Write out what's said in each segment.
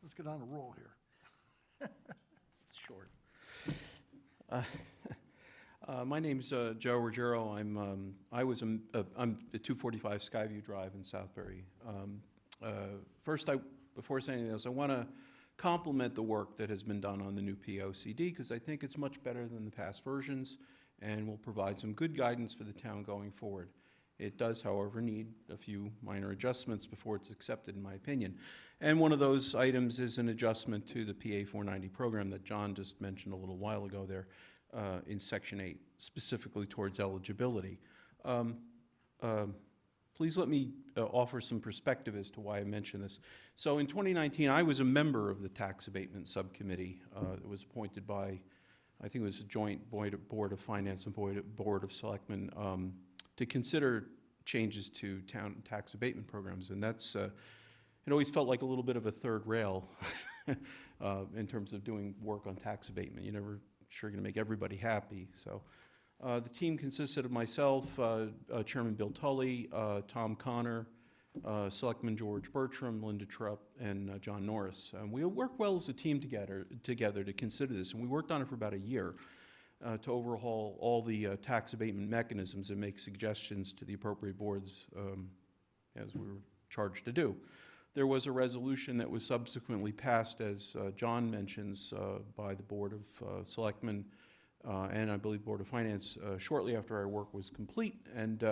let's get on a roll here. It's short. My name's Joe Ruggiero. I'm at 245 Skyview Drive in Southbury. First, before saying anything else, I want to compliment the work that has been done on the new POCD because I think it's much better than the past versions and will provide some good guidance for the town going forward. It does, however, need a few minor adjustments before it's accepted, in my opinion. And one of those items is an adjustment to the PA 490 program that John just mentioned a little while ago there in Section 8, specifically towards eligibility. Please let me offer some perspective as to why I mention this. So in 2019, I was a member of the Tax Abatement Subcommittee that was appointed by, I think it was a joint Board of Finance and Board of Selectmen to consider changes to town tax abatement programs. And that's, it always felt like a little bit of a third rail in terms of doing work on tax abatement. You're never sure going to make everybody happy. So the team consisted of myself, Chairman Bill Tully, Tom Connor, Selectman George Bertram, Linda Trupp, and John Norris. We worked well as a team together to consider this, and we worked on it for about a year. To overhaul all the tax abatement mechanisms and make suggestions to the appropriate boards as we were charged to do. There was a resolution that was subsequently passed, as John mentions, by the Board of Selectmen and I believe Board of Finance shortly after our work was complete and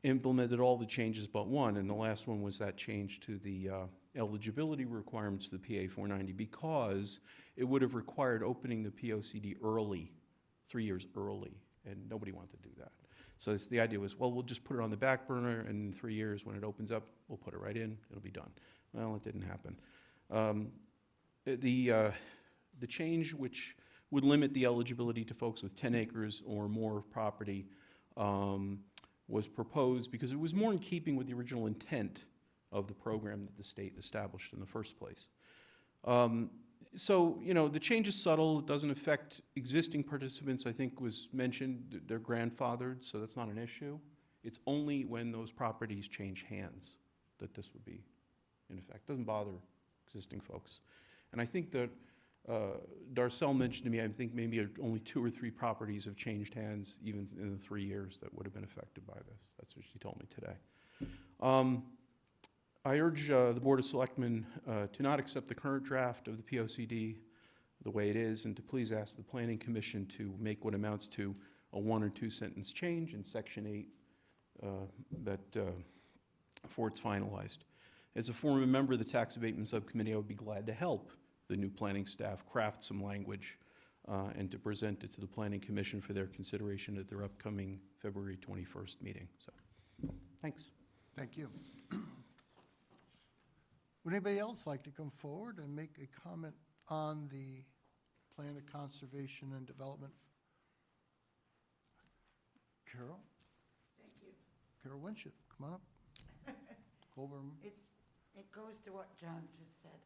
implemented all the changes but one. And the last one was that change to the eligibility requirements of the PA 490 because it would have required opening the POCD early, 3 years early, and nobody wanted to do that. So the idea was, well, we'll just put it on the back burner, and in 3 years, when it opens up, we'll put it right in, it'll be done. Well, it didn't happen. The change, which would limit the eligibility to folks with 10 acres or more of property, was proposed because it was more in keeping with the original intent of the program that the state established in the first place. So, you know, the change is subtle. It doesn't affect existing participants. I think was mentioned, they're grandfathered, so that's not an issue. It's only when those properties change hands that this would be in effect. Doesn't bother existing folks. And I think that Darcel mentioned to me, I think maybe only 2 or 3 properties have changed hands even in the 3 years that would have been affected by this. That's what she told me today. I urge the Board of Selectmen to not accept the current draft of the POCD the way it is, and to please ask the Planning Commission to make what amounts to a 1 or 2 sentence change in Section 8 before it's finalized. As a former member of the Tax Abatement Subcommittee, I would be glad to help the new planning staff craft some language and to present it to the Planning Commission for their consideration at their upcoming February 21st meeting. So, thanks. Thank you. Would anybody else like to come forward and make a comment on the Plan of Conservation and Development? Carol? Thank you. Carol Winship, come on up. Colburn. It goes to what John just said.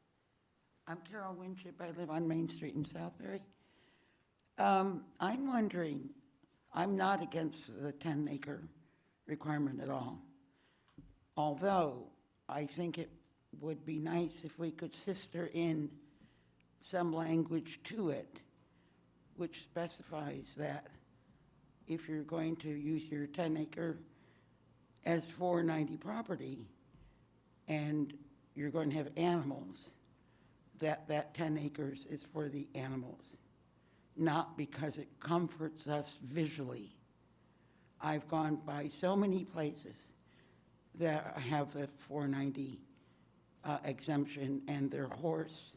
I'm Carol Winship. I live on Main Street in Southbury. I'm wondering, I'm not against the 10-acre requirement at all, although I think it would be nice if we could sister in some language to it which specifies that if you're going to use your 10-acre as 490 property and you're going to have animals, that 10 acres is for the animals, not because it comforts us visually. I've gone by so many places that have a 490 exemption, and their horse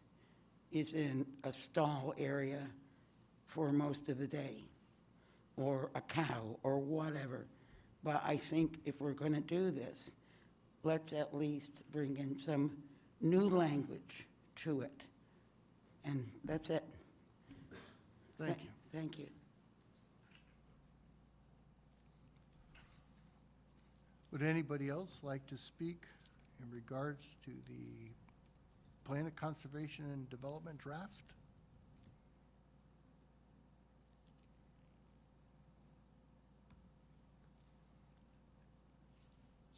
is in a stall area for most of the day, or a cow, or whatever. But I think if we're going to do this, let's at least bring in some new language to it. And that's it. Thank you. Thank you. Would anybody else like to speak in regards to the Plan of Conservation and Development draft?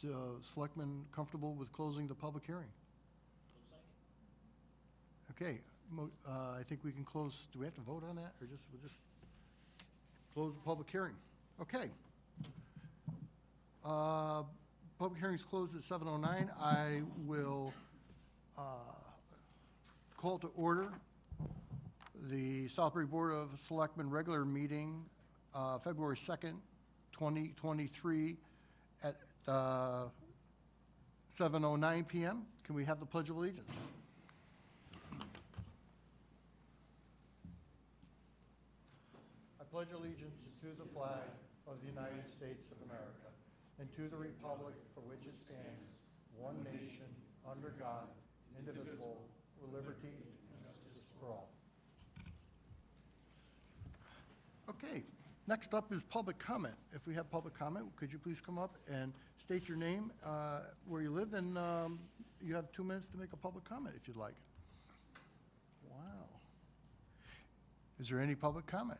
Is Selectman comfortable with closing the public hearing? Okay, I think we can close, do we have to vote on that, or we'll just close the public hearing? Okay. Public hearing's closed at 7:09. I will call to order the Southbury Board of Selectmen regular meeting, February 2nd, 2023, at 7:09 PM. Can we have the Pledge of Allegiance? I pledge allegiance to the flag of the United States of America and to the republic for which it stands, one nation, under God, indivisible, with liberty and justice for all. Okay, next up is public comment. If we have public comment, could you please come up and state your name, where you live, and you have 2 minutes to make a public comment if you'd like. Wow. Is there any public comment?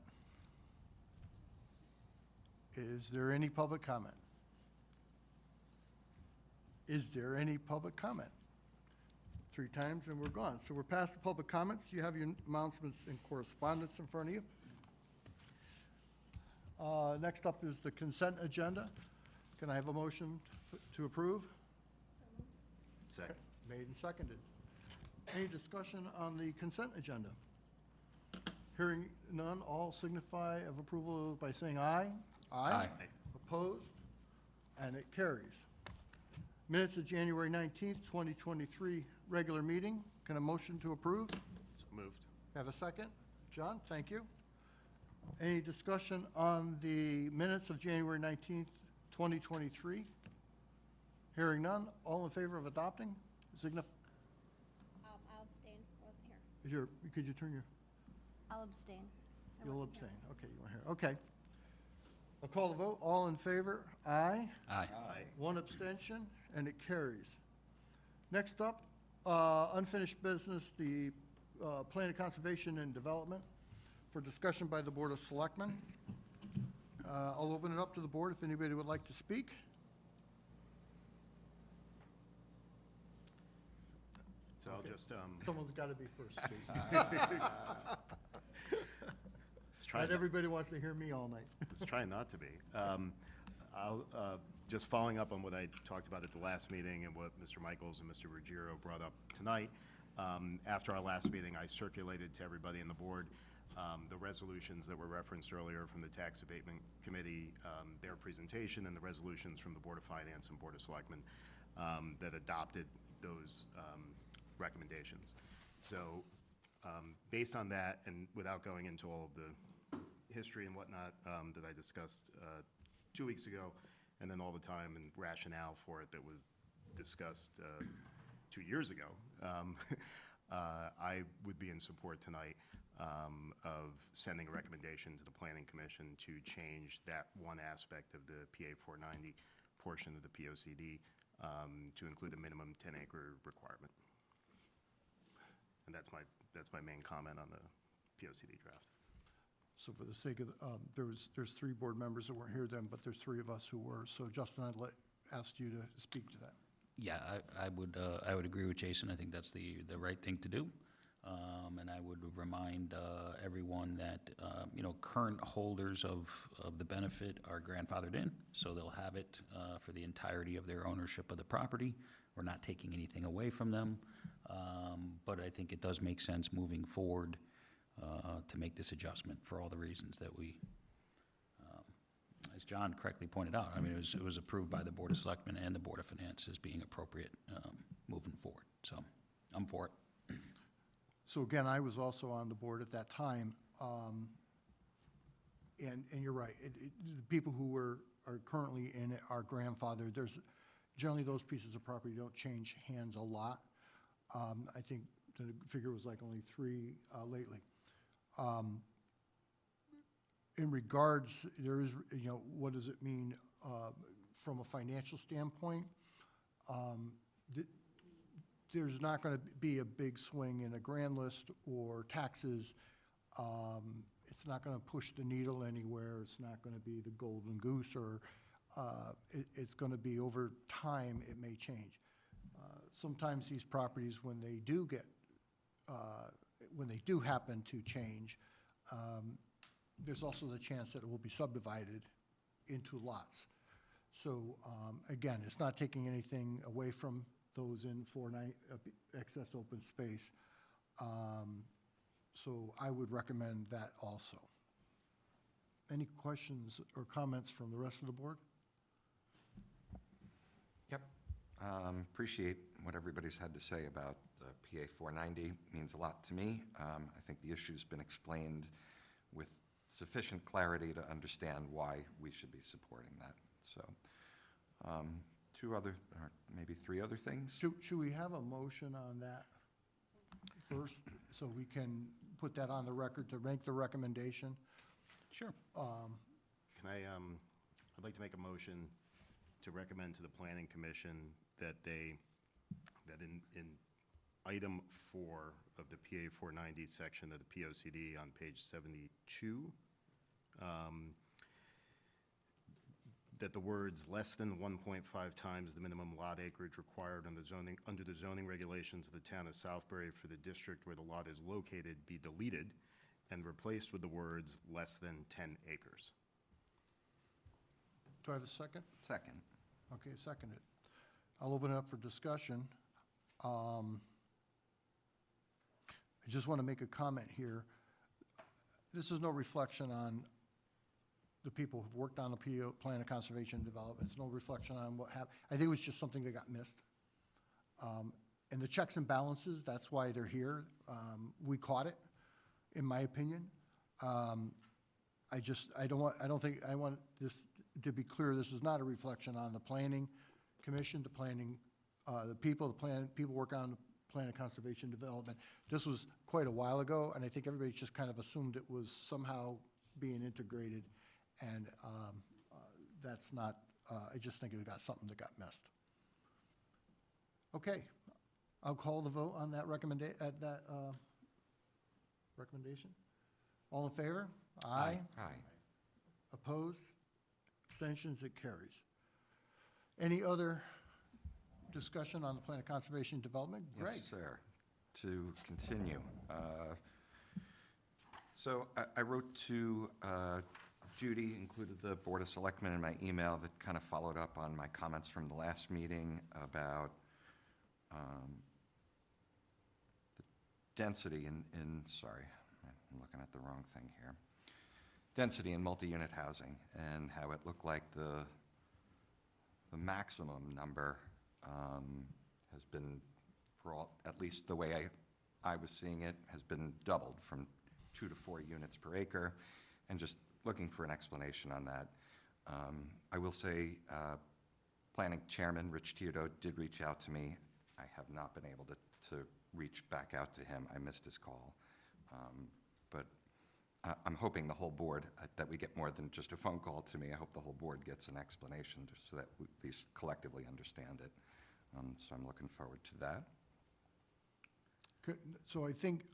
Is there any public comment? Is there any public comment? 3 times and we're gone. So we're past the public comments. You have your announcements and correspondence in front of you. Next up is the consent agenda. Can I have a motion to approve? Second. Made and seconded. Any discussion on the consent agenda? Hearing none, all signify of approval by saying aye. Aye. Opposed? And it carries. Minutes of January 19th, 2023, regular meeting. Can a motion to approve? So moved. Have a second? John, thank you. Any discussion on the minutes of January 19th, 2023? Hearing none, all in favor of adopting? Signify. I'll abstain. I wasn't here. Could you turn your, I'll abstain. I you'll wasn't here. abstain. Okay, you weren't here. Okay. I'll call the vote. All in favor? Aye. Aye. 1 abstention, and it carries. Next up, unfinished business, the Plan of Conservation and Development for discussion by the Board of Selectmen. I'll open it up to the board if anybody would like to speak. So I'll just, Someone's got to be first, Jason. let's try, Not everybody wants to hear me all night. let's try not to be. I'll, just following up on what I talked about at the last meeting and what Mr. Michaels and Mr. Ruggiero brought up tonight. After our last meeting, I circulated to everybody in the board the resolutions that were referenced earlier from the Tax Abatement Committee, their presentation, and the resolutions from the Board of Finance and Board of Selectmen that adopted those recommendations. So based on that, and without going into all of the history and whatnot that I discussed 2 weeks ago, and then all the time and rationale for it that was discussed 2 years ago, I would be in support tonight of sending a recommendation to the Planning Commission to change that one aspect of the PA 490 portion of the POCD to include a minimum 10-acre requirement. And that's my main comment on the POCD draft. So for the sake of, there's 3 board members that weren't here then, but there's 3 of us who were. So Justin, I'd ask you to speak to that. Yeah, I would agree with Jason. I think that's the right thing to do. And I would remind everyone that, current holders of the benefit are grandfathered in, so they'll have it for the entirety of their ownership of the property. We're not taking anything away from them, but I think it does make sense moving forward to make this adjustment for all the reasons that we, as John correctly pointed out, I mean, it was approved by the Board of Selectmen and the Board of Finance as being appropriate moving forward. So I'm for it. So again, I was also on the board at that time, and you're right. The people who are currently in it are grandfathered. There's generally those pieces of property don't change hands a lot. I think the figure was like only 3 lately. In regards, there is, what does it mean from a financial standpoint? There's not going to be a big swing in a grand list or taxes. It's not going to push the needle anywhere. It's not going to be the golden goose, or it's going to be over time, it may change. Sometimes these properties, when they do get when they do happen to change, there's also the chance that it will be subdivided into lots. So, again, it's not taking anything away from those in excess open space. So I would recommend that also. Any questions or comments from the rest of the board? Yep. Appreciate what everybody's had to say about PA 490. Means a lot to me. I think the issue's been explained with sufficient clarity to understand why we should be supporting that. So, two other, or maybe three other things. Should we have a motion on that first, so we can put that on the record to make the recommendation? Sure. Can I, I'd like to make a motion to recommend to the Planning Commission that that in item 4 of the PA 490 section of the POCD on page 72, that the words "less than 1.5 times the minimum lot acreage required under the zoning regulations of the town of Southbury for the district where the lot is located" be deleted and replaced with the words "less than 10 acres." Do I have a second? Second. Okay, seconded. I'll open it up for discussion. I just want to make a comment here. This is no reflection on the people who've worked on the PO, Plan of Conservation and Development. It's no reflection on what happened. I think it was just something that got missed. And the checks and balances, that's why they're here. We caught it, in my opinion. I want this to be clear. This is not a reflection on the Planning Commission, the people working on the Plan of Conservation and Development. This was quite a while ago, and I think everybody just kind of assumed it was somehow being integrated, and that's not, I just think it got something that got missed. Okay, I'll call the vote on that recommendation. All in favor? Aye. Aye. Opposed? Abstentions? It carries. Any other discussion on the Plan of Conservation and Development? Greg? Yes, sir. To continue. So I wrote to Judy, included the Board of Selectmen in my email that kind of followed up on my comments from the last meeting about the density sorry, I'm looking at the wrong thing here. Density in multi-unit housing and how it looked like the maximum number has been, for all, at least the way I was seeing it, has been doubled from 2 to 4 units per acre, and just looking for an explanation on that. I will say, Planning Chairman Rich Teodo did reach out to me. I have not been able to reach back out to him. I missed his call. But I'm hoping the whole board, that we get more than just a phone call to me. I hope the whole board gets an explanation just so that we at least collectively understand it. So I'm looking forward to that. Good. So I think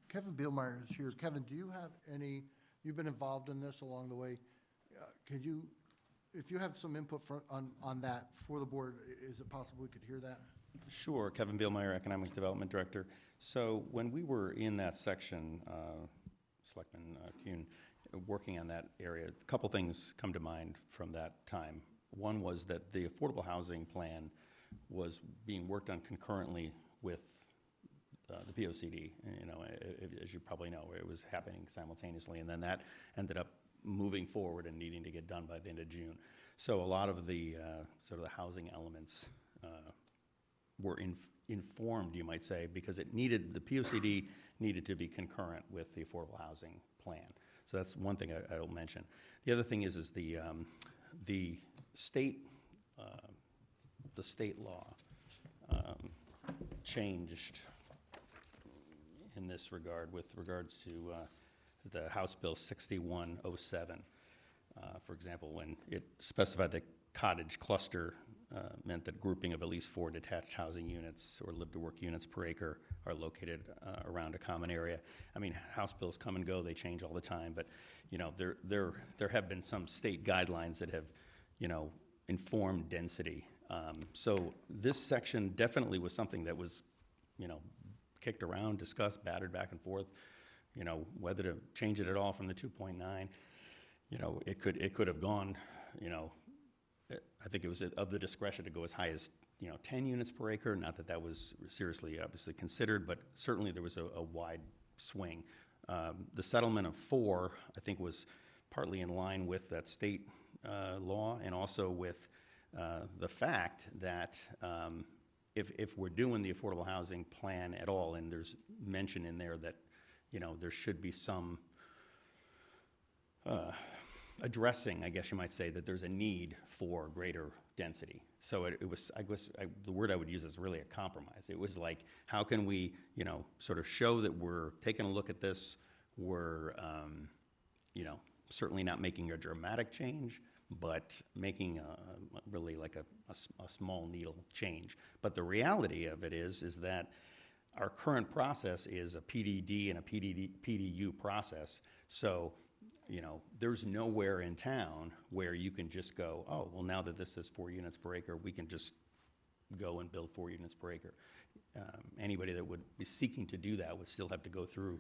Kevin Bielmeyer is here. Kevin, do you have any, you've been involved in this along the way. Could you, if you have some input on that for the board, is it possible we could hear that? Sure. Kevin Bielmeyer, Economic Development Director. So when we were in that section, Selectman Kuhn, working on that area, a couple things come to mind from that time. One was that the affordable housing plan was being worked on concurrently with the POCD. You know, as you probably know, it was happening simultaneously, and then that ended up moving forward and needing to get done by the end of June. So a lot of the sort of the housing elements were informed, you might say, because it needed, the POCD needed to be concurrent with the affordable housing plan. So that's one thing I'll mention. The other thing is the state law changed in this regard with regards to the House Bill 6107. For example, when it specified that cottage cluster meant that grouping of at least 4 detached housing units or live-to-work units per acre are located around a common area. I mean, House bills come and go, they change all the time, but, you know, there have been some state guidelines that have, you know, informed density. So this section definitely was something that was, you know, kicked around, discussed, battered back and forth, you know, whether to change it at all from the 2.9. You know, it could have gone, you know, I think it was of the discretion to go as high as, you know, 10 units per acre. Not that that was seriously, obviously considered, but certainly there was a wide swing. The settlement of 4, I think, was partly in line with that state law, and also with the fact that if we're doing the affordable housing plan at all, and there's mention in there that, you know, there should be some addressing, I guess you might say, that there's a need for greater density. So it was, I guess, the word I would use is really a compromise. It was like, how can we, you know, sort of show that we're taking a look at this, we're, you know, certainly not making a dramatic change, but making really like a small needle change. But the reality of it is that our current process is a PDD and a PDU process. So, you know, there's nowhere in town where you can just go, oh, well, now that this is 4 units per acre, we can just go and build 4 units per acre. Anybody that would be seeking to do that would still have to go through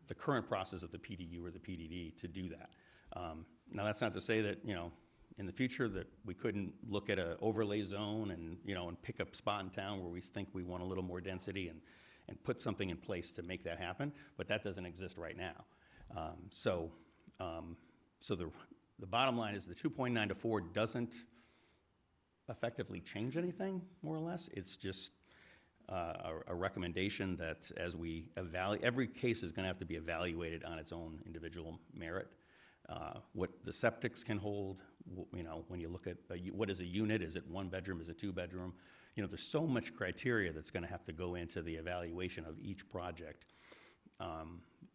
the current process of the PDU or the PDD to do that. Now, that's not to say that, you know, in the future that we couldn't look at an overlay zone and, you know, and pick a spot in town where we think we want a little more density and put something in place to make that happen, but that doesn't exist right now. So the bottom line is the 2.9 to 4 doesn't effectively change anything, more or less. It's just a recommendation that as we evaluate, every case is gonna have to be evaluated on its own individual merit. What the septics can hold, you know, when you look at what is a unit, is it 1 bedroom, is it 2 bedroom? You know, there's so much criteria that's gonna have to go into the evaluation of each project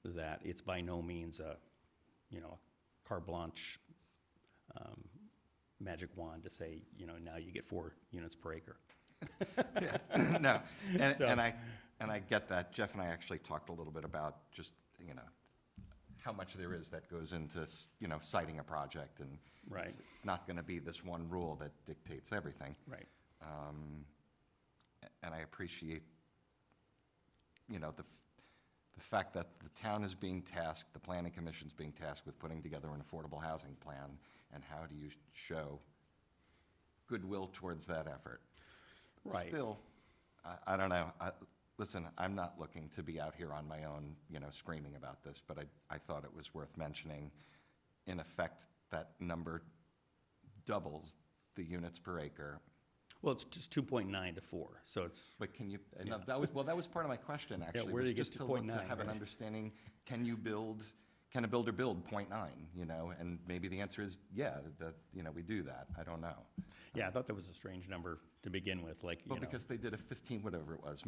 that it's by no means a, you know, a carte blanche magic wand to say, you know, now you get 4 units per acre. No, and, So- and I get that. Jeff and I actually talked a little bit about just, you know, how much there is that goes into, you know, citing a project, and Right. it's not going to be this one rule that dictates everything. Right. And I appreciate, you know, the fact that the town is being tasked, the planning commission's being tasked with putting together an affordable housing plan, and how do you show goodwill towards that effort? Right. Still, I don't know. Listen, I'm not looking to be out here on my own, you know, screaming about this, but I thought it was worth mentioning. In effect, that number doubles the units per acre. Well, it's just 2.9 to 4, so it's, But can you, and that was part of my question, actually. where do was you get just to to look 0.9, to have an right? understanding, can a builder build 0.9, you know? And maybe the answer is, yeah, that, you know, we do that. I don't know. yeah, I thought that was a strange number to begin with, like, you Well, know. because they did a 15, whatever it was,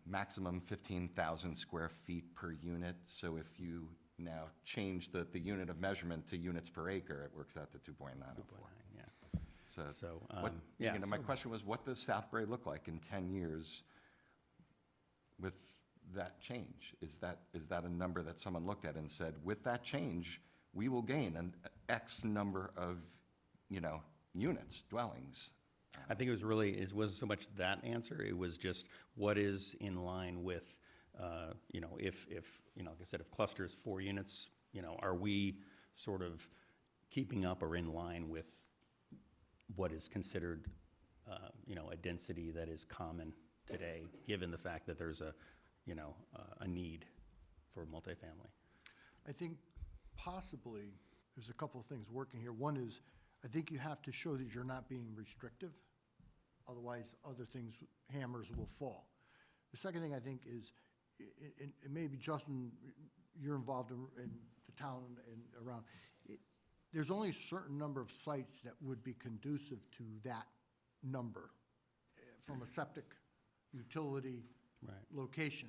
maximum 15,000 square feet per unit. So if you now change the unit of measurement to units per acre, it works out to 2.904. Yeah. So, So, yeah. you know, my question was, what does Southbury look like in 10 years with that change? Is that a number that someone looked at and said, with that change, we will gain an X number of, you know, units, dwellings? I think it wasn't so much that answer, it was just what is in line with, you know, if, you know, like I said, if cluster is 4 units, you know, are we sort of keeping up or in line with what is considered, you know, a density that is common today, given the fact that there's a, you know, a need for multifamily? I think possibly, there's a couple of things working here. One is, I think you have to show that you're not being restrictive, otherwise other things, hammers will fall. The second thing I think is, and maybe Justin, you're involved in the town and around, there's only a certain number of sites that would be conducive to that number from a septic utility Right. location.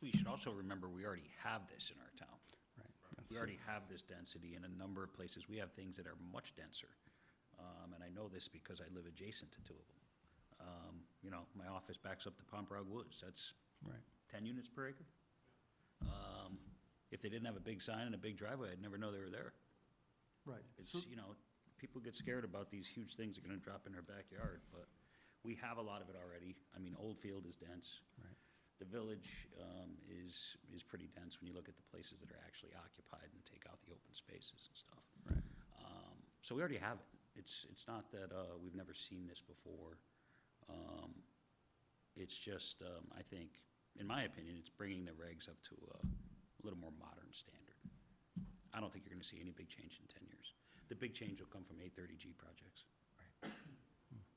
We should also remember, we already have this in our town. Right. We already have this density in a number of places. We have things that are much denser. And I know this because I live adjacent to 2 of them. You know, my office backs up to Pomprog Woods. That's Right. 10 units per acre. If they didn't have a big sign and a big driveway, I'd never know they were there. Right. It's, So- you know, people get scared about these huge things that are gonna drop in their backyard, but We have a lot of it already. I mean, Oldfield is dense. Right. The village is pretty dense when you look at the places that are actually occupied and take out the open spaces and stuff. Right. So we already have it. It's not that we've never seen this before. It's just, I think, in my opinion, it's bringing the regs up to a little more modern standard. I don't think you're going to see any big change in 10 years. The big change will come from 830G projects.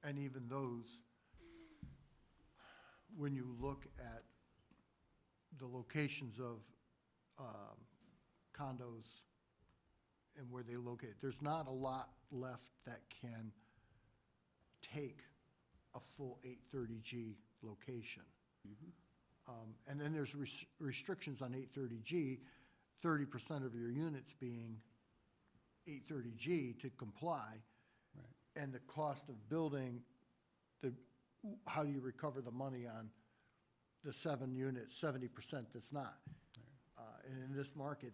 And even those, when you look at the locations of condos and where they locate, there's not a lot left that can take a full 830G location. And then there's restrictions on 830G, 30% of your units being 830G to comply. Right. And the cost of building, how do you recover the money on the 7 units, 70% that's not? And in this market,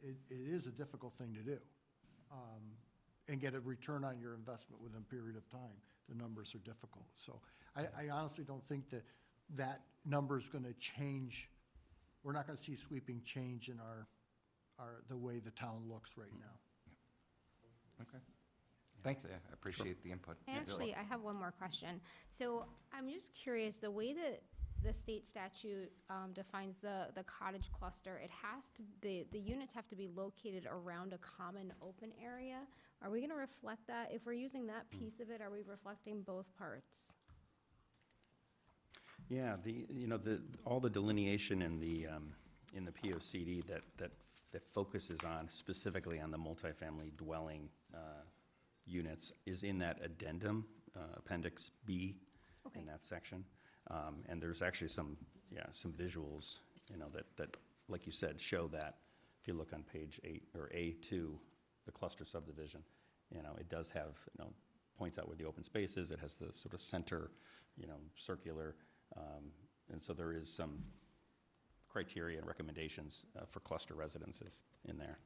it is a difficult thing to do. And get a return on your investment within a period of time. The numbers are difficult. So I honestly don't think that number is going to change. We're not going to see sweeping change in the way the town looks right now. Okay. Thanks, yeah, I appreciate the input. Actually, I have one more question. So I'm just curious, the way that the state statute defines the cottage cluster, it has to, the units have to be located around a common open area. Are we going to reflect that? If we're using that piece of it, are we reflecting both parts? Yeah, all the delineation in the POCD that focuses on, specifically on the multifamily dwelling units is in that addendum, Appendix B, Okay. in that section. And there's actually some visuals, that, like you said, show that. If you look on page 8, or A2, the cluster subdivision, it does have, points out where the open space is. It has the sort of center, circular. And so there is some criteria and recommendations for cluster residences in there,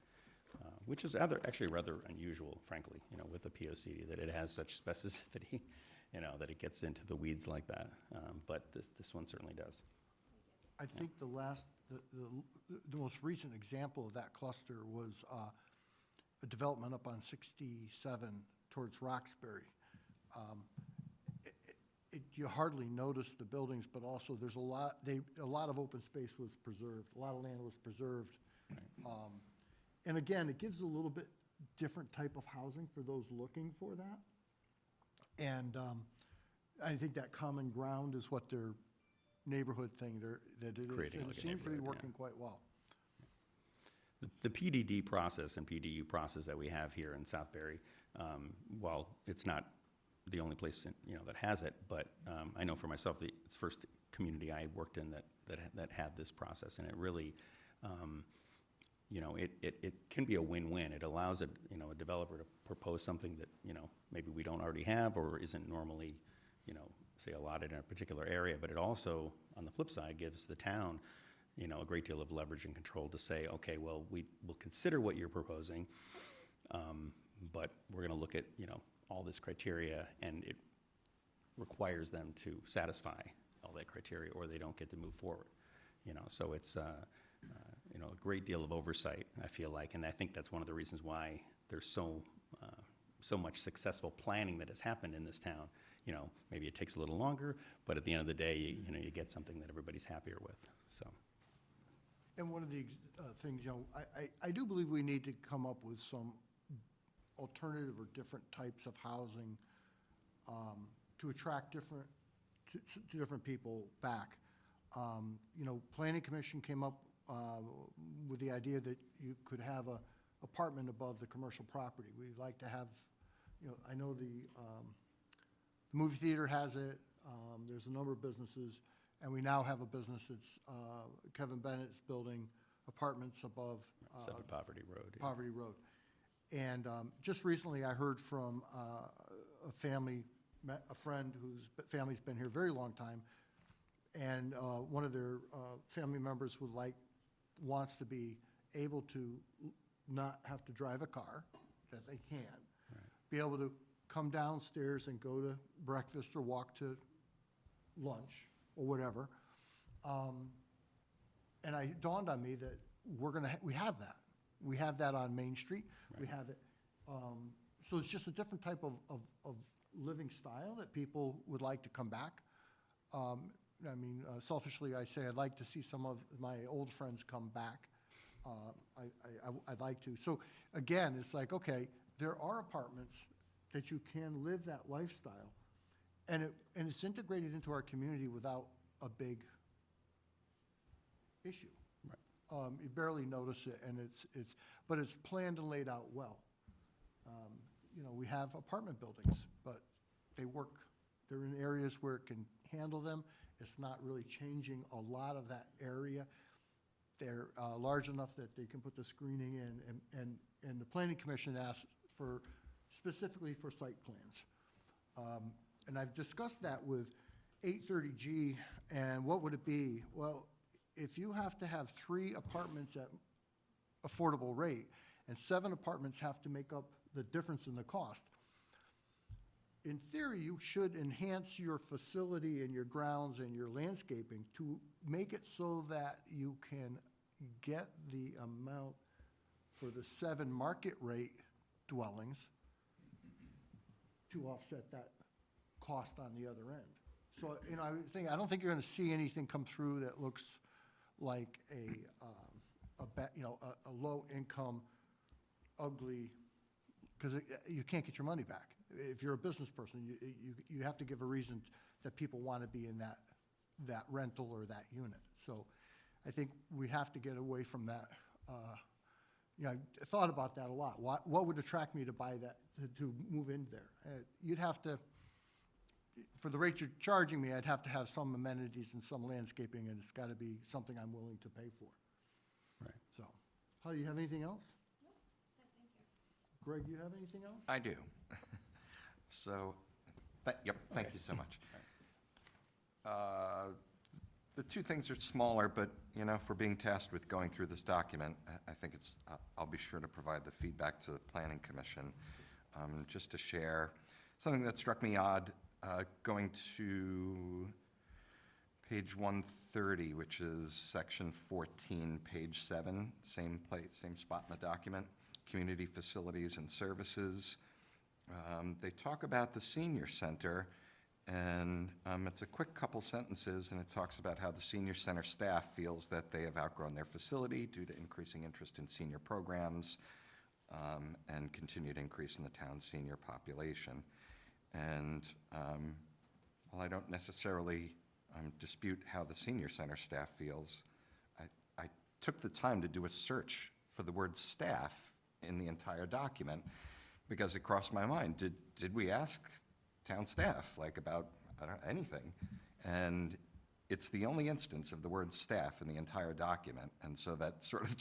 which is actually rather unusual, frankly, with the POCD, that it has such specificity, that it gets into the weeds like that. But this one certainly does. I think the most recent example of that cluster was a development up on 67 towards Roxbury. You hardly notice the buildings, but also there's a lot of open space was preserved, a lot of land was preserved. And again, it gives a little bit different type of housing for those looking for that. And I think that common ground is what their neighborhood thing that it is. Creating And like it a seems to be neighborhood, working quite well. The PDD process and PDU process that we have here in Southbury, while it's not the only place that has it, but I know for myself, it's the first community I worked in that had this process, and it really, it can be a win-win. It allows a developer to propose something that maybe we don't already have or isn't normally say allotted in a particular area, but it also, on the flip side, gives the town a great deal of leverage and control to say, okay, well, we will consider what you're proposing, but we're going to look at all this criteria, and it requires them to satisfy all that criteria, or they don't get to move forward. So it's a great deal of oversight, I feel like, and I think that's one of the reasons why there's so much successful planning that has happened in this town. Maybe it takes a little longer, but at the end of the day, you get something that everybody's happier with. So. And one of the things, I do believe we need to come up with some alternative or different types of housing to attract different people back. Planning Commission came up with the idea that you could have a apartment above the commercial property. We'd like to have, I know the movie theater has it. There's a number of businesses, and we now have a business that's Kevin Bennett's building apartments above 7 Poverty Road. Yeah. Poverty Road. And just recently, I heard from a friend whose family's been here a very long time, and one of their family members wants to be able to not have to drive a car, that they can, be able to come downstairs and go to breakfast or walk to lunch or whatever. And it dawned on me that we have that. We have that on Main Street. We have it. So it's just a different type of living style that people would like to come back. I mean, selfishly, I say I'd like to see some of my old friends come back. I'd like to. So again, it's like, okay, there are apartments that you can live that lifestyle, and it's integrated into our community without a big issue. You barely notice it, and but it's planned and laid out well. We have apartment buildings, but they're in areas where it can handle them. It's not really changing a lot of that area. They're large enough that they can put the screening in, and the Planning Commission asked specifically for site plans. And I've discussed that with 830G, and what would it be? Well, if you have to have 3 apartments at affordable rate, and 7 apartments have to make up the difference in the cost, in theory, you should enhance your facility and your grounds and your landscaping to make it so that you can get the amount for the 7 market rate dwellings to offset that cost on the other end. So, I don't think you're gonna see anything come through that looks like a low-income, ugly, because you can't get your money back. If you're a business person, you have to give a reason that people want to be in that rental or that unit. So I think we have to get away from that. I thought about that a lot. What would attract me to buy that, to move in there? You'd have to, for the rate you're charging me, I'd have to have some amenities and some landscaping, and it's got to be something I'm willing to pay for. Right. So, Holly, you have anything else? No, thank you. Greg, you have anything else? I do. So, yep, thank you so much. The 2 things are smaller, but, if we're being tasked with going through this document, I think I'll be sure to provide the feedback to the Planning Commission, just to share something that struck me odd, going to page 130, which is section 14, page 7, same place, same spot in the document, community facilities and services. They talk about the senior center, and it's a quick couple sentences, and it talks about how the senior center staff feels that they have outgrown their facility due to increasing interest in senior programs and continued increase in the town's senior population. And while I don't necessarily dispute how the senior center staff feels, I took the time to do a search for the word staff in the entire document, because it crossed my mind. Did we ask town staff, about, anything? And it's the only instance of the word staff in the entire document. And so that sort of it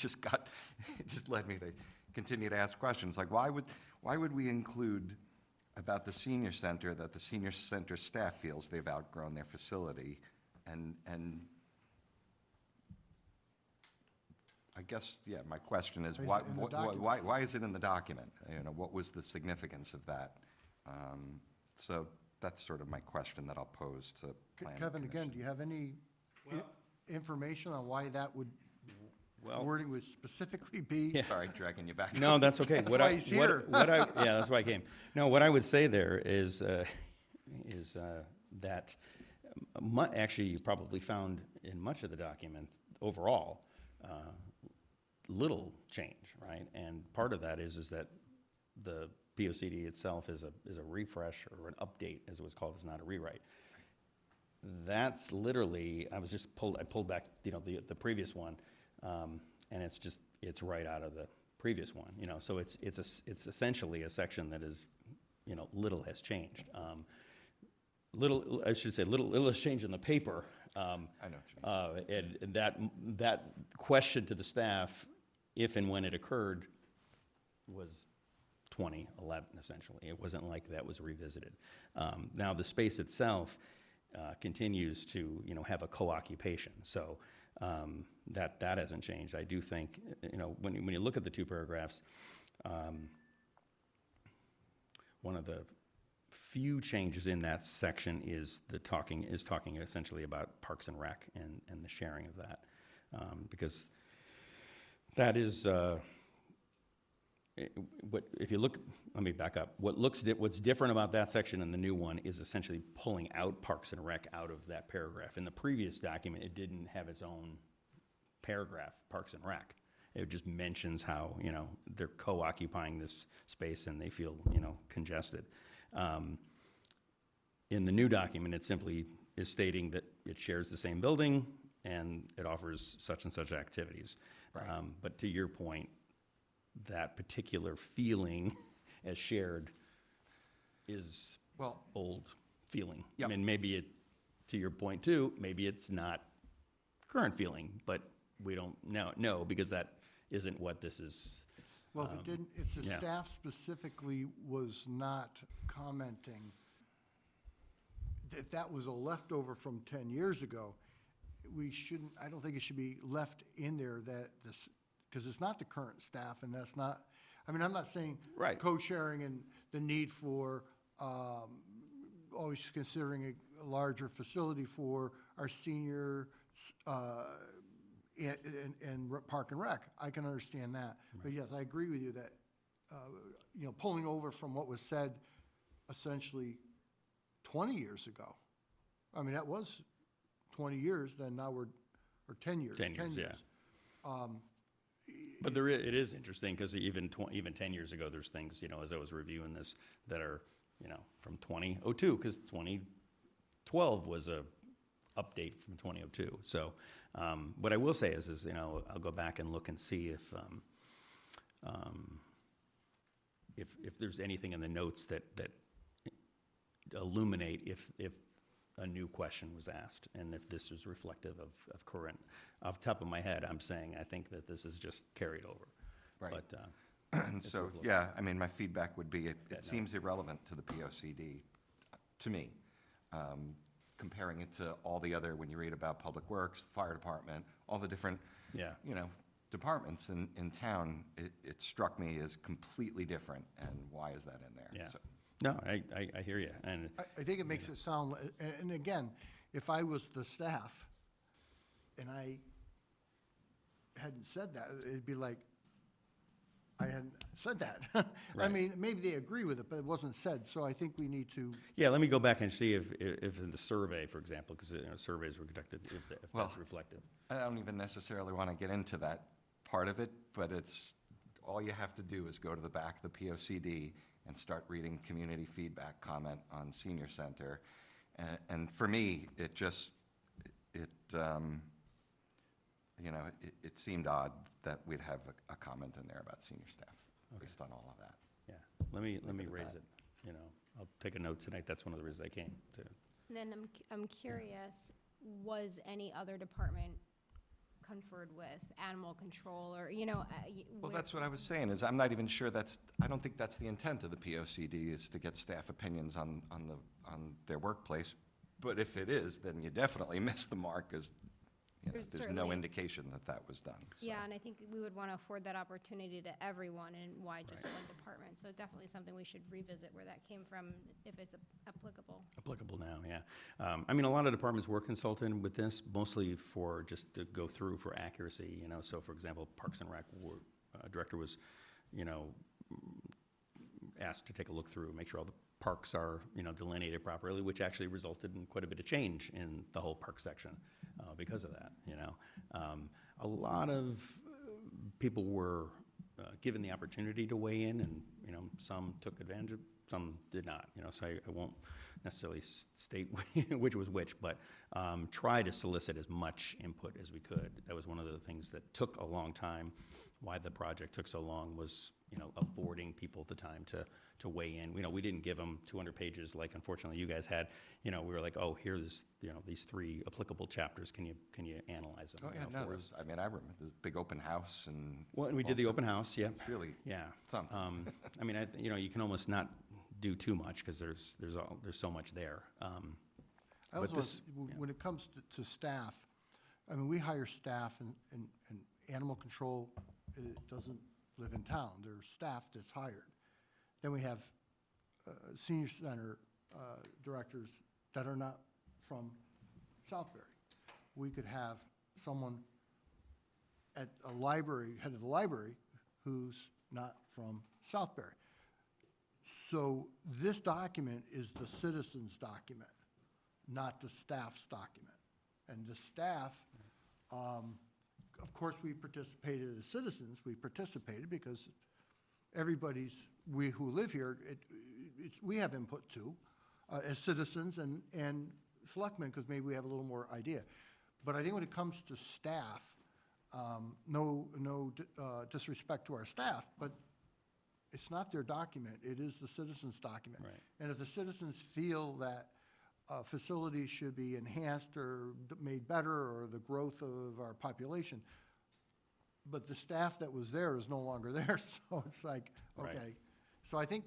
just led me to continue to ask questions. Like, why would we include about the senior center that the senior center staff feels they've outgrown their facility? And I guess, my question is, Why is it in the document? why is it in the document? What was the significance of that? So that's sort of my question that I'll pose to Planning Kevin, again, Commission. do you have any information on why that wording would specifically be? Sorry, dragging you back. No, that's okay. That's why he's here. Yeah, that's why I came. No, what I would say there is that actually you probably found in much of the document overall little change, right? And part of that is that the POCD itself is a refresh or an update, as it was called. It's not a rewrite. That's literally, I pulled back, the previous one, and it's right out of the previous one, so it's essentially a section that is, little has changed. Little has changed in the paper. I know what you mean. And that question to the staff, if and when it occurred, was 2011, essentially. It wasn't like that was revisited. Now, the space itself continues to, have a co-occupation. So that hasn't changed. I do think, when you look at the 2 paragraphs, one of the few changes in that section is talking essentially about Parks and Rec and the sharing of that. Because that is, if you look, let me back up. What's different about that section and the new one is essentially pulling out Parks and Rec out of that paragraph. In the previous document, it didn't have its own paragraph, Parks and Rec. It just mentions how, they're co-occupying this space and they feel, congested. In the new document, it simply is stating that it shares the same building and it offers such and such activities. Right. But to your point, that particular feeling as shared is old feeling. Yep. I mean, maybe it, to your point too, maybe it's not current feeling, but we don't know because that isn't what this is. Well, if the yeah. staff specifically was not commenting, if that was a leftover from 10 years ago, I don't think it should be left in there that this, because it's not the current staff and that's not, I'm not saying Right. co-sharing and the need for always considering a larger facility for our senior and Park and Rec. I can understand that. But yes, I agree with you that, pulling over from what was said essentially 20 years ago. That was 20 years, then now we're, or 10 years. 10 years, yeah. But it is interesting because even 10 years ago, there's things, as I was reviewing this, that are, from 2002, because 2012 was a update from 2002. So what I will say is I'll go back and look and see if there's anything in the notes that illuminate if a new question was asked and if this is reflective of current. Off the top of my head, I'm saying I think that this is just carried over. Right. But, And so, my feedback would be, it seems irrelevant to the POCD, to me. Comparing it to all the other, when you read about Public Works, Fire Department, all the different, Yeah. departments in town, it struck me as completely different, and why is that in there? Yeah. So- No, I hear you. And I think it makes it sound, and again, if I was the staff and I hadn't said that, it'd be like, I hadn't said that. I Right. mean, maybe they agree with it, but it wasn't said, so I think we need to, yeah, let me go back and see if in the survey, for example, because surveys were conducted, if Well- that's reflective. I don't even necessarily want to get into that part of it, but it's, all you have to do is go to the back of the POCD and start reading community feedback comment on senior center. And for me, it just, it seemed odd that we'd have a comment in there about senior staff, based on all of that. Yeah, let me at raise that. it, I'll take a note tonight, that's one of the reasons I came to. And then I'm curious, was any other department conferred with, animal control, or, Well, that's what I was saying, is I'm not even sure I don't think that's the intent of the POCD, is to get staff opinions on their workplace. But if it is, then you definitely missed the mark, because There's there's no certainly- indication that was done. so. Yeah, and I think we would want to afford that opportunity to everyone, and why just one department? So definitely something we should revisit where that came from, if it's applicable. Applicable now, yeah. A lot of departments were consulted with this, mostly for just to go through for accuracy, So for example, Parks and Rec director was, asked to take a look through, make sure all the parks are, delineated properly, which actually resulted in quite a bit of change in the whole park section because of that, A lot of people were given the opportunity to weigh in, and, some took advantage of, some did not, so I won't necessarily state which was which, but try to solicit as much input as we could. That was one of the things that took a long time. Why the project took so long was, affording people the time to weigh in. We didn't give them 200 pages like unfortunately you guys had. We were like, oh, here's, these 3 applicable chapters. Can you analyze them? Oh, yeah, no, I remember this big open house and. Well, and we did the also open house, yeah. Really, Yeah. something. You can almost not do too much because there's so much there. I But also, this- when it comes to staff, we hire staff and animal control doesn't live in town. There's staff that's hired. Then we have senior center directors that are not from Southbury. We could have someone at a library, head of the library, who's not from Southbury. So this document is the citizens' document, not the staff's document. And the staff, of course, we participated as citizens. We participated because we who live here, we have input too, as citizens and selectmen, because maybe we have a little more idea. But I think when it comes to staff, no disrespect to our staff, but it's not their document, it is the citizens' document. Right. And if the citizens feel that facilities should be enhanced or made better, or the growth of our population, but the staff that was there is no longer there, so it's like, Right. okay. So I think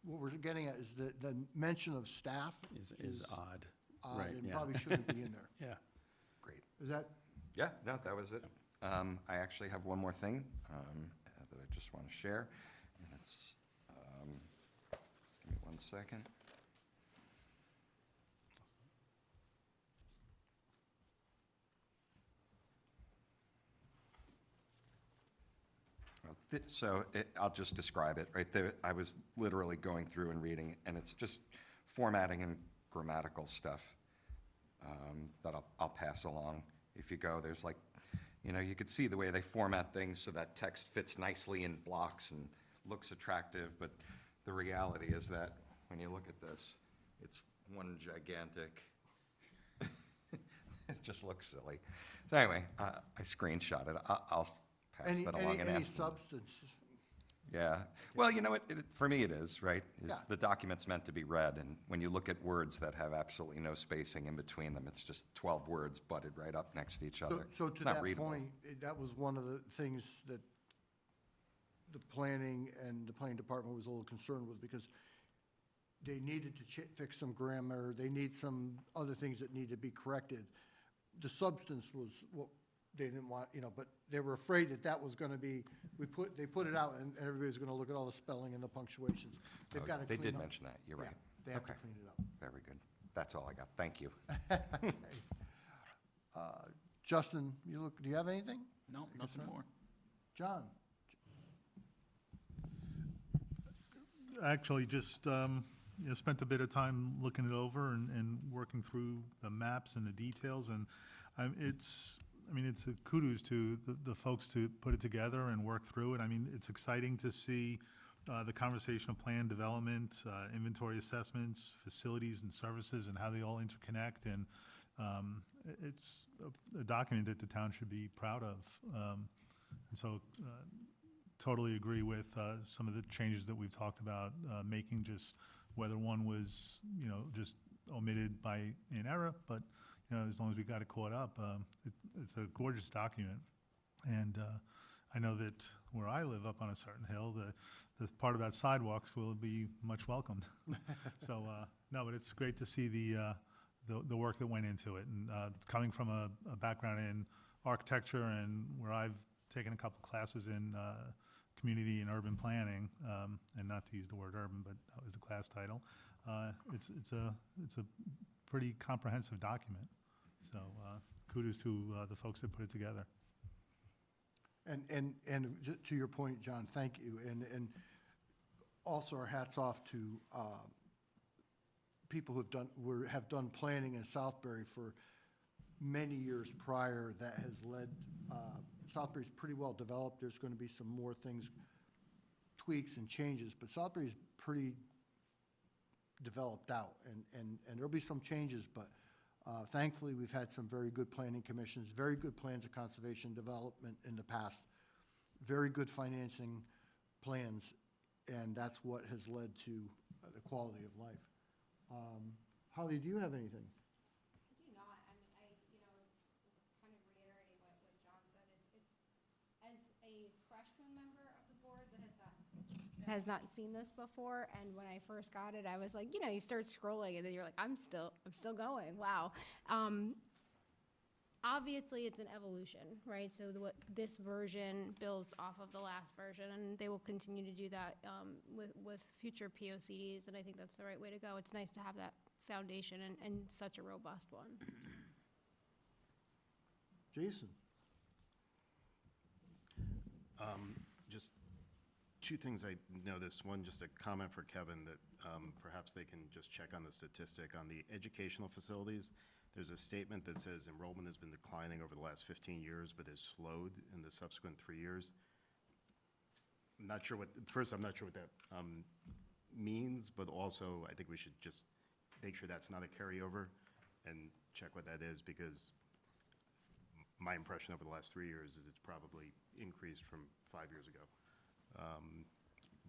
what we're getting at is the mention of staff Is odd. odd Right, and yeah. probably shouldn't be in there. Yeah. Great. Is that, Yeah, no, that was it. I actually have one more thing that I just want to share, and it's, give me 1 second. I'll just describe it, right there. I was literally going through and reading, and it's just formatting and grammatical stuff that I'll pass along. If you go, there's like, you could see the way they format things so that text fits nicely in blocks and looks attractive, but the reality is that when you look at this, it's one gigantic, it just looks silly. So anyway, I screenshot it. I'll pass that along and any ask them. substance? Yeah. Well, you know what, for me it is, right? Yeah. The document's meant to be read, and when you look at words that have absolutely no spacing in between them, it's just 12 words butted right up next to each other. So It's to not that readable. point, that was one of the things that the planning and the planning department was a little concerned with, because they needed to fix some grammar, they need some other things that need to be corrected. The substance was what they didn't want, but they were afraid that was gonna be, they put it out and everybody's gonna look at all the spelling and the punctuations. They've Oh, gotta They clean up. did mention that, you're Yeah, right. they have to Okay. clean it up. Very good. That's all I got. Thank you. Justin, do you have anything? No, nothing more. John? Actually, just spent a bit of time looking it over and working through the maps and the details, and it's a kudos to the folks to put it together and work through it. It's exciting to see the conversational plan development, inventory assessments, facilities and services, and how they all interconnect, and it's a document that the town should be proud of. And so totally agree with some of the changes that we've talked about making, just whether one was, just omitted by an error, but, as long as we got it caught up, it's a gorgeous document. And I know that where I live up on a certain hill, the part about sidewalks will be much welcomed. So, no, but it's great to see the work that went into it. And coming from a background in architecture, and where I've taken a couple classes in community and urban planning, and not to use the word urban, but that was the class title. It's a pretty comprehensive document. So kudos to the folks that put it together. And to your point, John, thank you. And also our hats off to people who have done planning in Southbury for many years prior. That has led, Southbury's pretty well developed. There's going to be some more things, tweaks and changes, but Southbury's pretty developed out, and there'll be some changes, but thankfully, we've had some very good planning commissions, very good plans of conservation development in the past, very good financing plans, and that's what has led to the quality of life. Holly, do you have anything? I do not. Kind of reiterating what John said, it's, as a freshman member of the board that has not seen this before, and when I first got it, I was like, you start scrolling, and then you're like, I'm still going, wow. obviously it's an evolution, right? So what this version builds off of the last version, and they will continue to do that with future POCDs, and I think that's the right way to go. It's nice to have that foundation and such a robust one. Jason? Just two things I noticed. One, just a comment for Kevin that perhaps they can just check on the statistic on the educational facilities. There's a statement that says enrollment has been declining over the last 15 years, but has slowed in the subsequent 3 years. I'm not sure what that means, but also I think we should just make sure that's not a carryover and check what that is, because my impression over the last 3 years is it's probably increased from 5 years ago.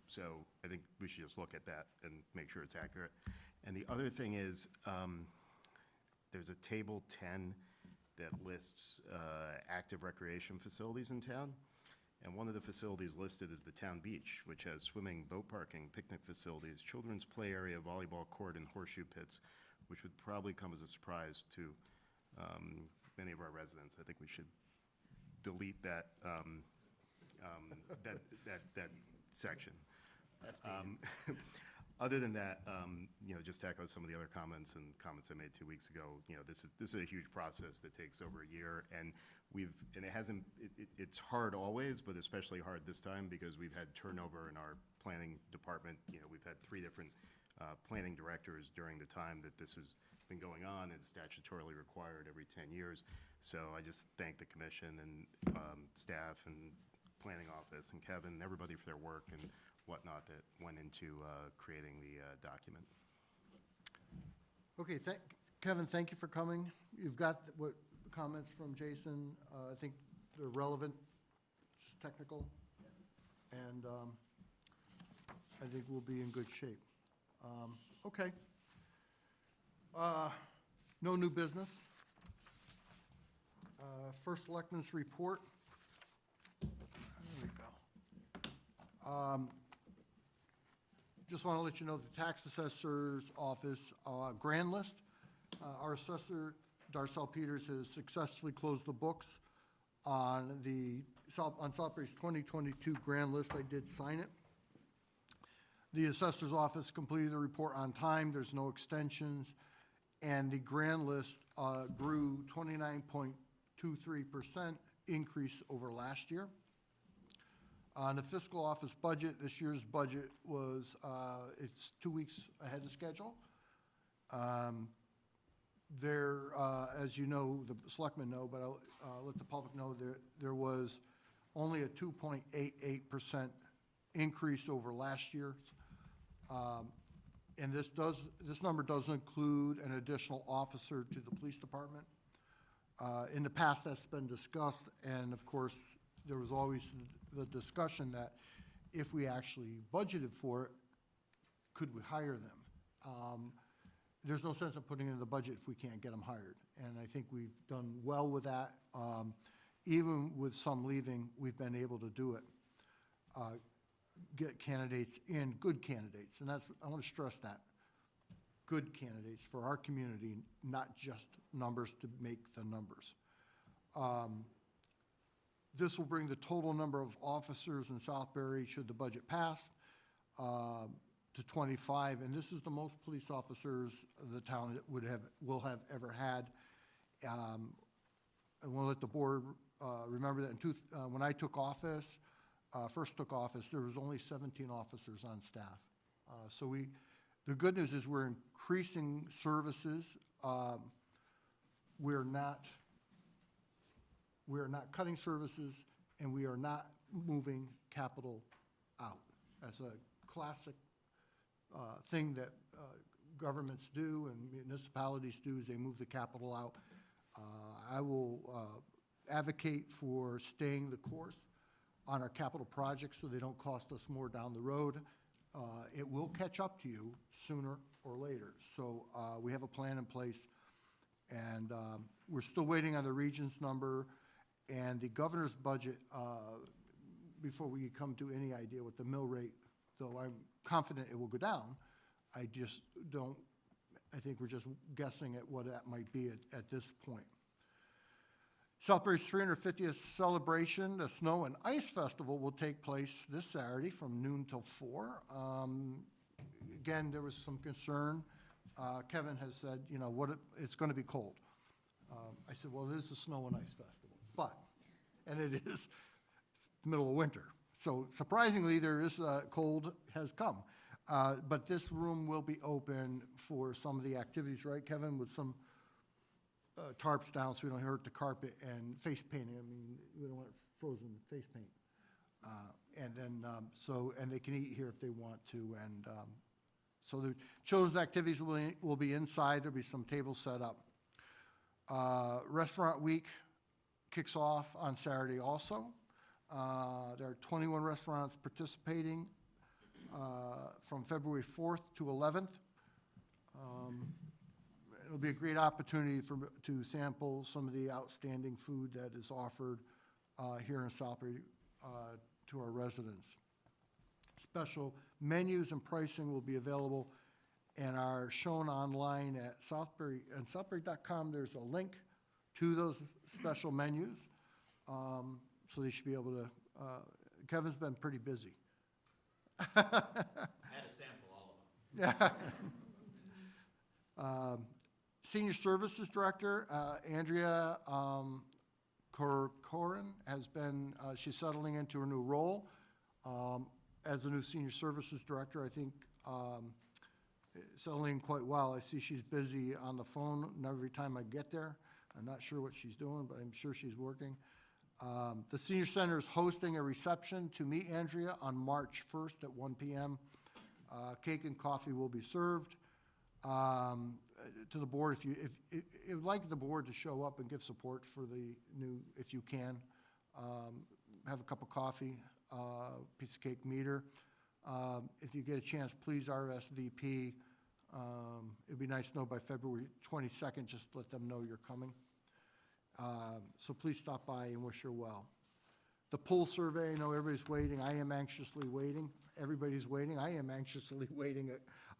So I think we should just look at that and make sure it's accurate. And the other thing is, there's a table 10 that lists active recreation facilities in town. And one of the facilities listed is the town beach, which has swimming, boat parking, picnic facilities, children's play area, volleyball court, and horseshoe pits, which would probably come as a surprise to many of our residents. I think we should delete that that section. That's dated. Other than that, just to echo some of the other comments and comments I made 2 weeks ago, this is a huge process that takes over a year, and it's hard always, but especially hard this time because we've had turnover in our planning department. We've had 3 different planning directors during the time that this has been going on, and it's statutorily required every 10 years. So I just thank the commission and staff and planning office and Kevin and everybody for their work and whatnot that went into creating the document. Okay, Kevin, thank you for coming. You've got what comments from Jason. I think they're relevant, just technical, and I think we'll be in good shape. Okay. No new business. First Selectmen's report. There we go. Just want to let you know the tax assessor's office grand list. Our assessor, Darcel Peters, has successfully closed the books on Southbury's 2022 grand list. I did sign it. The assessor's office completed the report on time. There's no extensions. And the grand list grew 29.23% increase over last year. On the fiscal office budget, this year's budget was, it's 2 weeks ahead of schedule. As you know, the selectmen know, but I'll let the public know, there was only a 2.88% increase over last year. And this number does include an additional officer to the police department. In the past, that's been discussed, and of course, there was always the discussion that if we actually budgeted for it, could we hire them? There's no sense in putting it in the budget if we can't get them hired, and I think we've done well with that. Even with some leaving, we've been able to do it. Get candidates in, good candidates, and that's, I want to stress that. Good candidates for our community, not just numbers to make the numbers. This will bring the total number of officers in Southbury, should the budget pass, to 25, and this is the most police officers the town will have ever had. I want to let the board remember that when I took office, first took office, there was only 17 officers on staff. So the good news is we're increasing services. We're not cutting services, and we are not moving capital out. That's a classic thing that governments do and municipalities do, is they move the capital out. I will advocate for staying the course on our capital projects so they don't cost us more down the road. It will catch up to you sooner or later. So we have a plan in place, and we're still waiting on the region's number and the governor's budget before we come to any idea what the mill rate, though I'm confident it will go down. I think we're just guessing at what that might be at this point. Southbury's 350th celebration, the Snow and Ice Festival, will take place this Saturday from noon till 4. Again, there was some concern. Kevin has said, you know, it's going to be cold. I said, well, it is the Snow and Ice Festival, and it is middle of winter. So surprisingly, there is cold has come. But this room will be open for some of the activities, right, Kevin, with some tarps down so we don't hurt the carpet, and face painting. I mean, we don't want frozen face paint. And then, and they can eat here if they want to. And so the chosen activities will be inside. There'll be some tables set up. Restaurant Week kicks off on Saturday also. There are 21 restaurants participating from February 4th to 11th. It'll be a great opportunity to sample some of the outstanding food that is offered here in Southbury to our residents. Special menus and pricing will be available and are shown online at Southbury. And Southbury.com, there's a link to those special menus. So they should be able to, Kevin's been pretty busy. I had to sample all of them. Yeah. Senior Services Director, Andrea Corcoran has been, she's settling into her new role as a new Senior Services Director. I think settling quite well. I see she's busy on the phone every time I get there. I'm not sure what she's doing, but I'm sure she's working. The Senior Center is hosting a reception to meet Andrea on March 1st at 1 p.m. Cake and coffee will be served. To the board, if you would like the board to show up and give support for the new, if you can, have a cup of coffee, piece of cake, meter. If you get a chance, please RSVP. It'd be nice to know by February 22nd, just let them know you're coming. So please stop by and wish her well. The pool survey, I know everybody's waiting. I am anxiously waiting. Everybody's waiting. I am anxiously waiting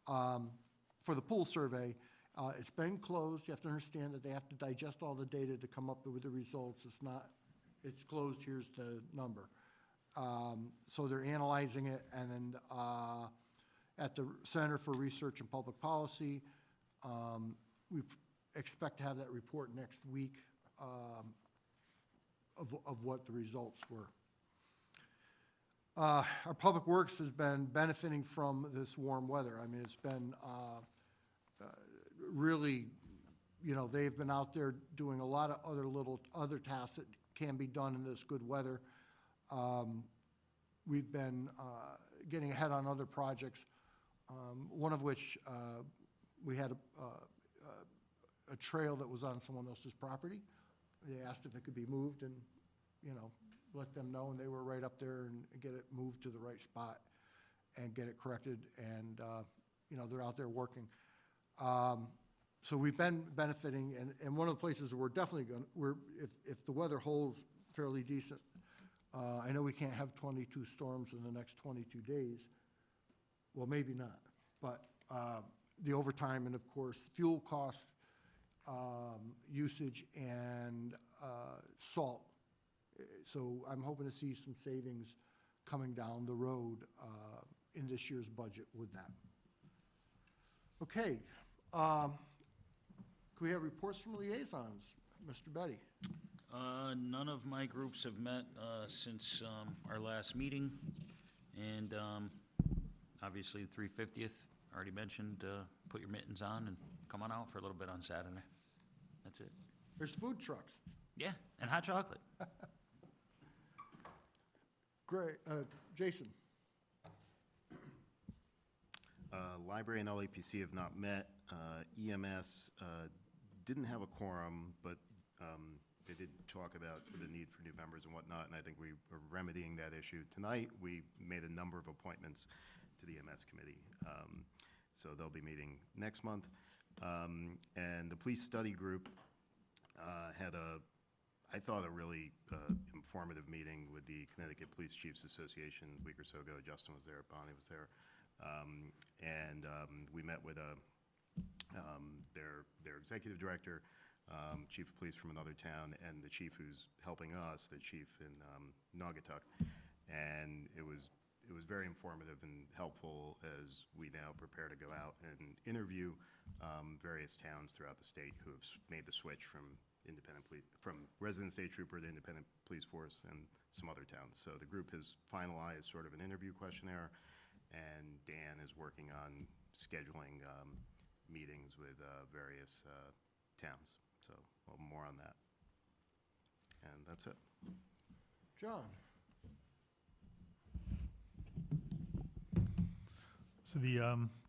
for the pool survey. It's been closed. You have to understand that they have to digest all the data to come up with the results. It's closed, here's the number. So they're analyzing it, and then at the Center for Research and Public Policy, we expect to have that report next week of what the results were. Our Public Works has been benefiting from this warm weather. I mean, it's been really, you know, they've been out there doing a lot of other tasks that can be done in this good weather. We've been getting ahead on other projects, one of which we had a trail that was on someone else's property. They asked if it could be moved and, you know, let them know, and they were right up there and get it moved to the right spot and get it corrected, and, you know, they're out there working. So we've been benefiting, and one of the places we're definitely going, if the weather holds fairly decent, I know we can't have 22 storms in the next 22 days. Well, maybe not, but the overtime and, of course, fuel cost, usage, and salt. So I'm hoping to see some savings coming down the road in this year's budget with that. Okay. Can we have reports from liaisons? Mr. Betty? None of my groups have met since our last meeting, and obviously the 350th, already mentioned, put your mittens on and come on out for a little bit on Saturday. That's it. There's food trucks. Yeah, and hot chocolate. Great. Jason? Library and LAPC have not met. EMS didn't have a quorum, but they did talk about the need for new members and whatnot, and I think we are remedying that issue. Tonight, we made a number of appointments to the EMS committee. So they'll be meeting next month. And the police study group had I thought, a really informative meeting with the Connecticut Police Chiefs Association a week or so ago. Justin was there, Bonnie was there. And we met with their executive director, chief of police from another town, and the chief who's helping us, the chief in Naugatuck. And it was very informative and helpful as we now prepare to go out and interview various towns throughout the state who have made the switch from resident state trooper to independent police force, and some other towns. So the group has finalized sort of an interview questionnaire, and Dan is working on scheduling meetings with various towns. So a little more on that. And that's it. John? So the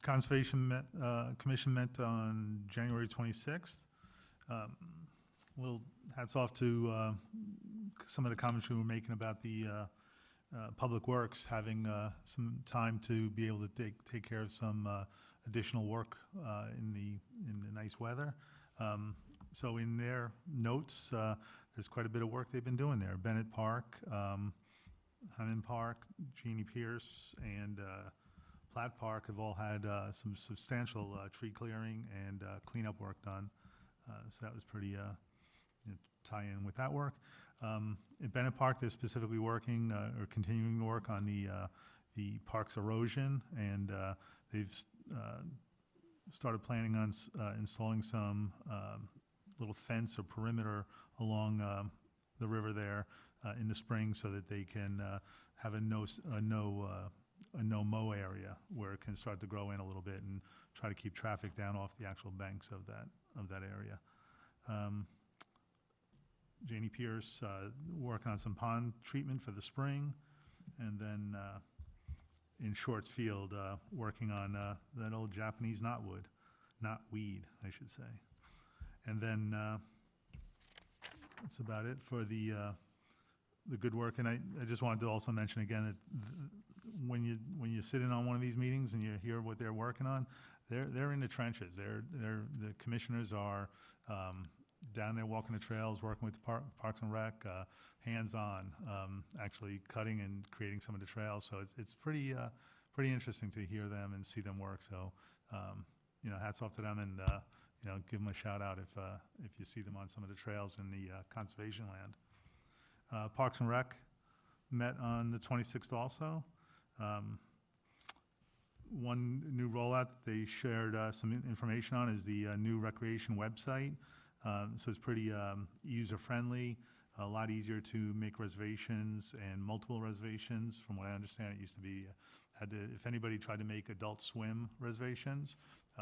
Conservation Commission met on January 26th. Little hats off to some of the comments we were making about the Public Works having some time to be able to take care of some additional work in the nice weather. So in their notes, there's quite a bit of work they've been doing there. Bennett Park, Hunnan Park, Jeannie Pierce, and Platt Park have all had some substantial tree clearing and cleanup work done. So that was pretty tie in with that work. At Bennett Park, they're specifically working or continuing to work on the park's erosion, and they've started planning on installing some little fence or perimeter along the river there in the spring, so that they can have a no-mow area where it can start to grow in a little bit and try to keep traffic down off the actual banks of that area. Janie Pierce working on some pond treatment for the spring, and then in Shorts Field working on that old Japanese knotweed, I should say. And then that's about it for the good work. And I just wanted to also mention again that when you sit in on one of these meetings and you hear what they're working on, they're in the trenches. The commissioners are down there walking the trails, working with the Parks and Rec, hands-on, actually cutting and creating some of the trails. So it's pretty interesting to hear them and see them work. So hats off to them, and give them a shout out if you see them on some of the trails in the conservation land. Parks and Rec met on the 26th also. One new rollout that they shared some information on is the new recreation website. So it's pretty user-friendly, a lot easier to make reservations and multiple reservations. From what I understand, it used to be, if anybody tried to make Adult Swim reservations,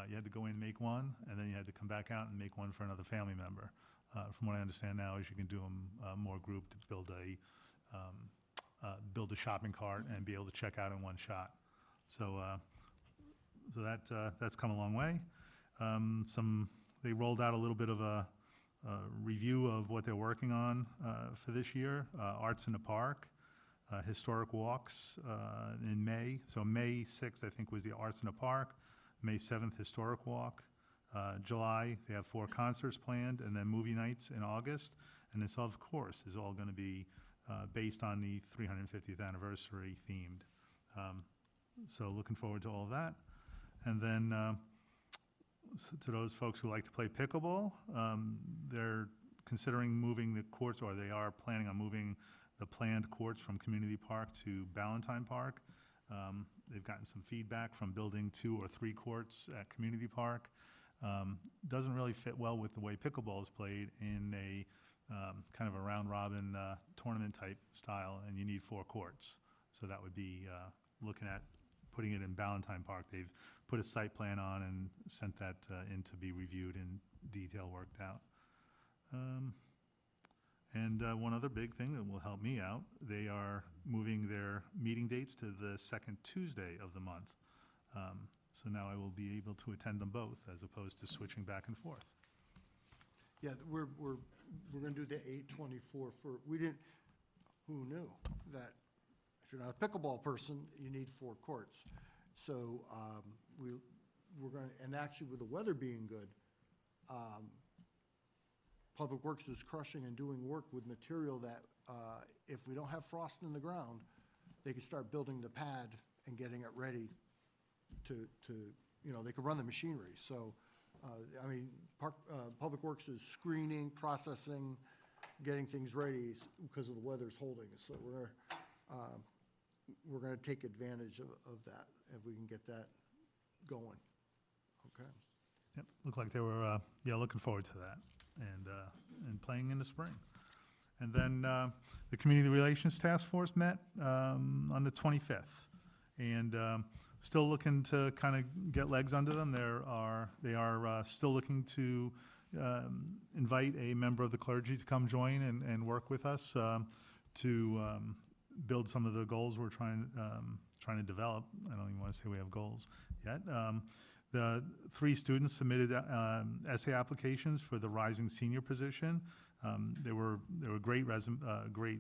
you had to go in and make one, and then you had to come back out and make one for another family member. From what I understand now is you can do them more grouped to build a shopping cart and be able to check out in one shot. So that's come a long way. They rolled out a little bit of a review of what they're working on for this year. Arts in the Park, historic walks in May. So May 6th, I think, was the Arts in the Park. May 7th, historic walk. July, they have 4 concerts planned, and then movie nights in August. And this, of course, is all going to be based on the 350th anniversary themed. So looking forward to all of that. And then to those folks who like to play pickleball, they're considering moving the courts, or they are planning on moving the planned courts from Community Park to Ballantyne Park. They've gotten some feedback from building 2 or 3 courts at Community Park. Doesn't really fit well with the way pickleball is played in a kind of a round-robin tournament type style, and you need 4 courts. So that would be looking at putting it in Ballantyne Park. They've put a site plan on and sent that in to be reviewed and detail worked out. And one other big thing that will help me out, they are moving their meeting dates to the second Tuesday of the month. So now I will be able to attend them both as opposed to switching back and forth. Yeah, we're going to do the 8/24 who knew that if you're not a pickleball person, you need 4 courts. So we're going to, and actually with the weather being good, Public Works is crushing and doing work with material that if we don't have frost in the ground, they can start building the pad and getting it ready to they could run the machinery. So I mean, Public Works is screening, processing, getting things ready because of the weather's holding us. So we're going to take advantage of that if we can get that going. Okay. Yep, looked like they were, looking forward to that and playing in the spring. And then the Community Relations Task Force met on the 25th. And still looking to kind of get legs under them. They are still looking to invite a member of the clergy to come join and work with us to build some of the goals we're trying to develop. I don't even want to say we have goals yet. The 3 students submitted essay applications for the rising senior position. They were great great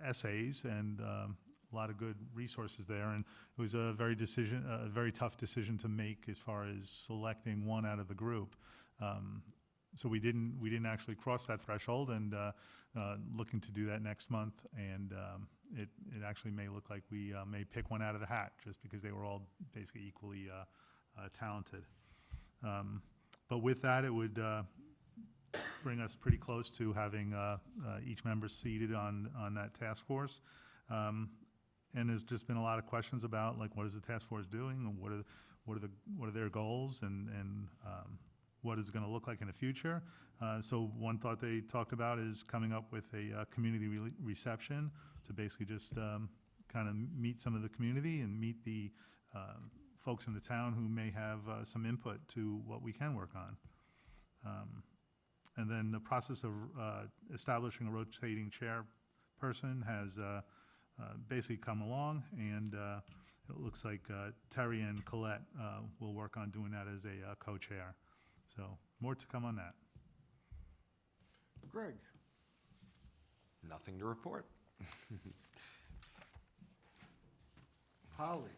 essays and a lot of good resources there, and it was a very tough decision to make as far as selecting one out of the group. So we didn't actually cross that threshold, and looking to do that next month. And it actually may look like we may pick one out of the hat just because they were all basically equally talented. But with that, it would bring us pretty close to having each member seated on that task force. And there's just been a lot of questions about, like, what is the task force doing, and what are their goals, and what is it going to look like in the future. So one thought they talked about is coming up with a community reception to basically just kind of meet some of the community and meet the folks in the town who may have some input to what we can work on. And then the process of establishing a rotating chairperson has basically come along, and it looks like Terry and Colette will work on doing that as a co-chair. So more to come on that. Greg? Nothing to report. Holly?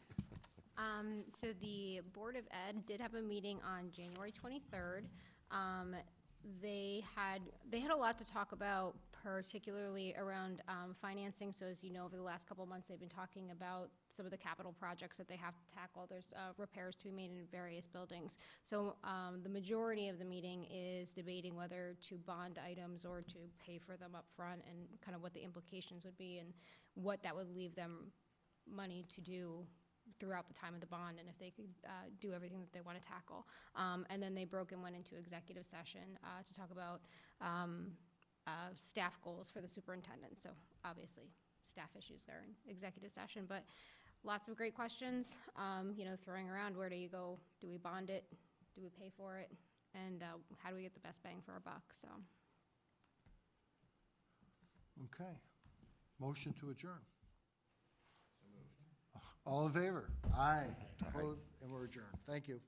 So the Board of Ed did have a meeting on January 23rd. They had a lot to talk about, particularly around financing. So as you know, over the last couple of months, they've been talking about some of the capital projects that they have to tackle. There's repairs to be made in various buildings. So the majority of the meeting is debating whether to bond items or to pay for them up front, and kind of what the implications would be and what that would leave them money to do throughout the time of the bond, and if they could do everything that they want to tackle. And then they broke and went into executive session to talk about staff goals for the superintendent. So obviously, staff issues are in executive session, but lots of great questions, throwing around, where do you go? Do we bond it? Do we pay for it? And how do we get the best bang for our buck? So. Okay. Motion to adjourn. All in favor? Aye. Opposed? And we're adjourned. Thank you.